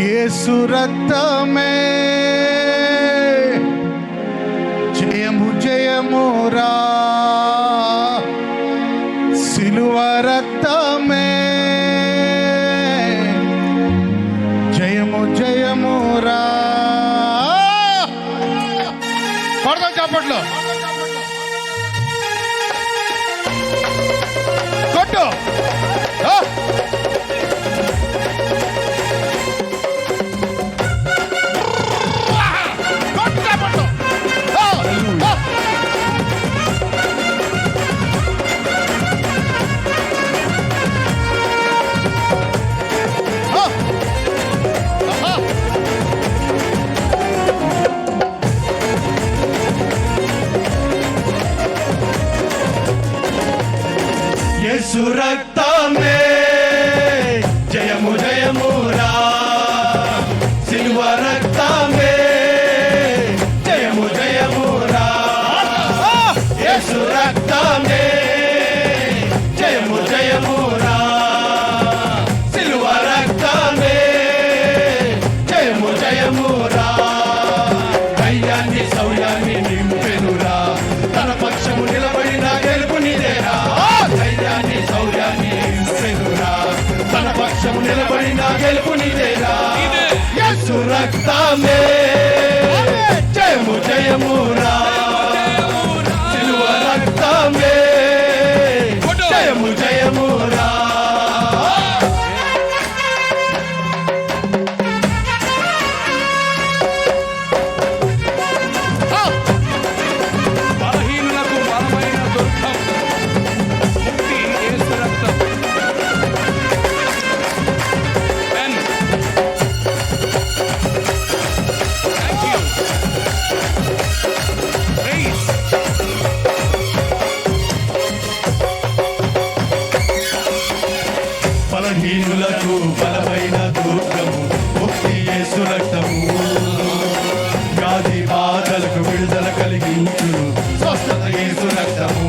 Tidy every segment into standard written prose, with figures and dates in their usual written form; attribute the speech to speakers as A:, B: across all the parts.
A: యేసు రక్తమే జయము జయమురా, సిలువ రక్తమే జయము జయమురా. పడదాం చప్పట్లో, కొట్టు. యేసు రక్తమే జయము జయమురా, సిలువ రక్తమే జయము జయమురా. యేసు రక్తమే జయము జయమురా, సిలువ రక్తమే జయము జయమురా. ధైర్యాన్ని శౌర్యాన్ని నింపెనురా, తన పక్షము నిలబడిన గెలుపునిదేరా. ధైర్యాన్ని శౌర్యాన్ని నింపెనురా, తన పక్షము నిలబడిన గెలుపునిదేరా. యేసు రక్తమే జయము జయమురా, సిలువ రక్తమే జయము జయమురా. బలహీనులకు బలమైన దుర్గము ముక్తి యేసు రక్తము. వ్యాధి బాధలకు విడుదల కలిగించును స్వస్థత యేసు రక్తము.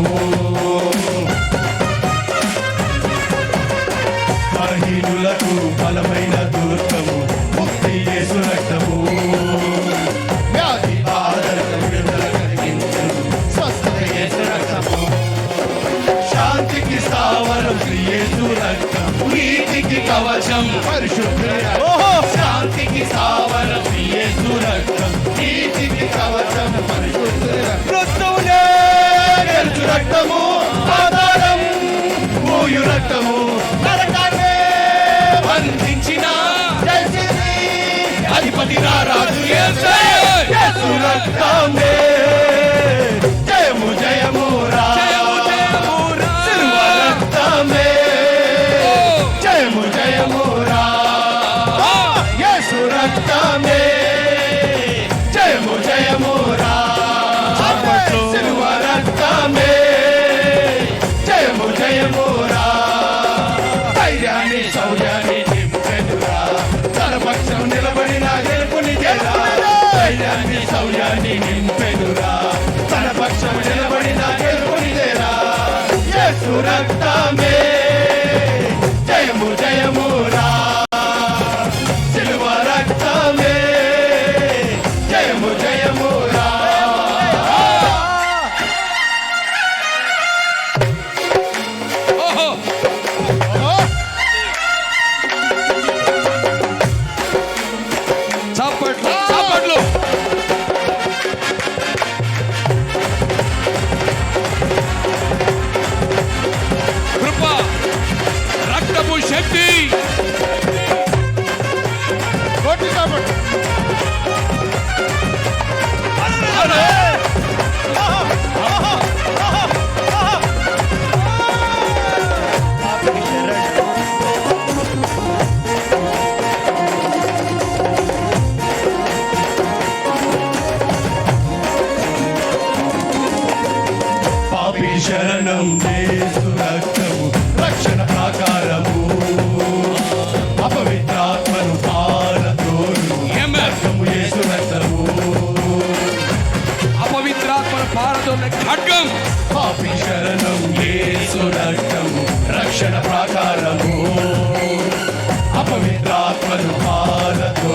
A: బలహీనులకు బలమైన దుర్గము ముక్తి యేసు రక్తము. వ్యాధి బాధలకు విడుదల కలిగించును స్వస్థత యేసు రక్తము. శాంతికి స్థావరం యేసు రక్తం, నీతికి కవచం పరిశుద్ధ. శాంతికి స్థావరం యేసు రక్తం, నీతికి కవచం పరిశుద్ధ. రక్తమునే గెలుచు రక్తము, ఆధారం మోయు రక్తము. నరకాన్నే బంధించిన అధిపతి రాజు యేసు రక్తమే జయము జయమురా, సిలువ రక్తమే జయము జయమురా. యేసు రక్తమే జయము జయమురా, సిలువ రక్తమే జయము జయమురా. ధైర్యాన్ని శౌర్యాన్ని నింపెనురా, తన పక్షం నిలబడిన గెలుపునిదేరా. ధైర్యాన్ని శౌర్యాన్ని నింపెనురా, తన పక్షం నిలబడిన గెలుపునిదేరా. యేసు రక్తమే జయము జయమురా, సిలువ రక్తమే జయము జయమురా.
B: చప్పట్లు చప్పట్లు. కృప రక్తము శక్తి.
A: కొట్టి చప్పట్లు. పాపి శరణం యేసు రక్తము, రక్షణ ప్రాకారము. అపవిత్రాత్మను పారద్రోలు రక్తము యేసు రక్తము.
B: అపవిత్రాత్మను పారదోలే ఖడ్గం.
A: పాపి శరణం యేసు రక్తము, రక్షణ ప్రాకారము. అపవిత్రాత్మను పారద్రోలు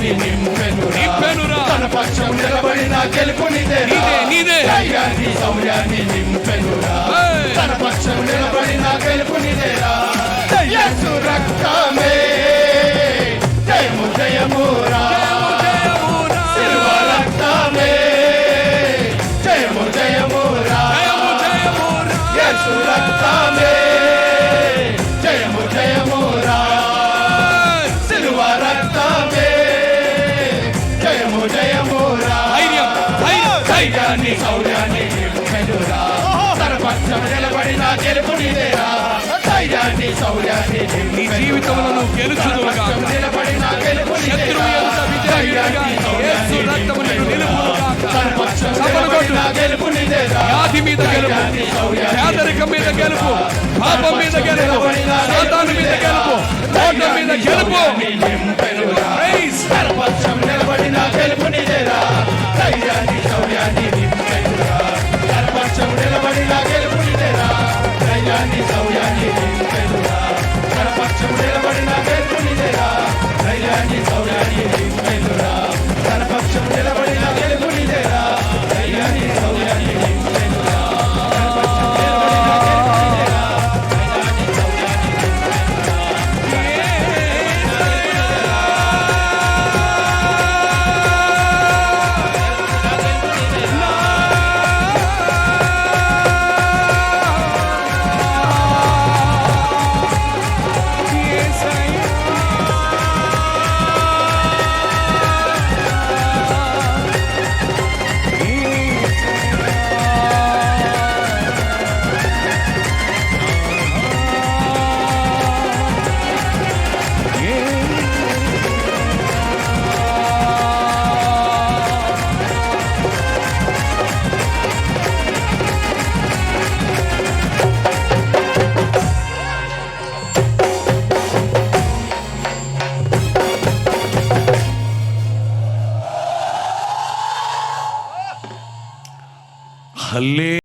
A: ధైర్యాన్ని నింపెనురా
B: నింపెనురా.
A: తన పక్షం నిలబడిన గెలుపు నీదేరా
B: నీదే, నీదే.
A: ధైర్యాన్ని శౌర్యాన్ని నింపెనురా
B: ఏయ్.
A: తన పక్షం నిలబడిన గెలుపు నీదేరా యేసు రక్తమే జయము జయమురా
B: జయమురా.
A: సిలువ రక్తమే జయము జయమురా
B: జయము జయమురా.
A: యేసు రక్తమే జయము జయమురా సిలువ రక్తమే జయము జయమురా
B: ధైర్యం, ధైర్యం, ధైర్యం.
A: ధైర్యాన్ని శౌర్యాన్ని నింపెనురా తన పక్షం నిలబడిన గెలుపు నీదేరా ధైర్యాన్ని శౌర్యాన్ని
B: నీ జీవితంలో నువ్వు గెలుచుదువుగా.
A: నిలబడిన గెలుపు
B: శత్రువు ఎంత విజయుడిగా యేసు రక్తము నిన్ను నిలుపునుగాక. చప్పలు కొట్టు.
A: గెలుపు నీదేరా
B: వ్యాధి మీద గెలుపు, పేదరికం మీద గెలుపు, పాపం మీద గెలుపు, సాతాను మీద గెలుపు, ఓటమి మీద గెలుపు. Praise.
A: పక్షం నిలబడిన గెలుపు నీదేరా ధైర్యాన్ని శౌర్యాన్ని నింపెనురా పక్షం నిలబడిన గెలుపు నీదేరా ధైర్యాన్ని శౌర్యాన్ని నింపెనురా పక్షం నిలబడిన గెలుపు నీదేరా ధైర్యాన్ని శౌర్యాన్ని నింపెనురా పక్షం నిలబడిన గెలుపు నీదేరా ధైర్యాన్ని శౌర్యాన్ని నింపెనురా పక్షం నిలబడిన గెలుపు నీదేరా ధైర్యాన్ని శౌర్యాన్ని
B: హల్లే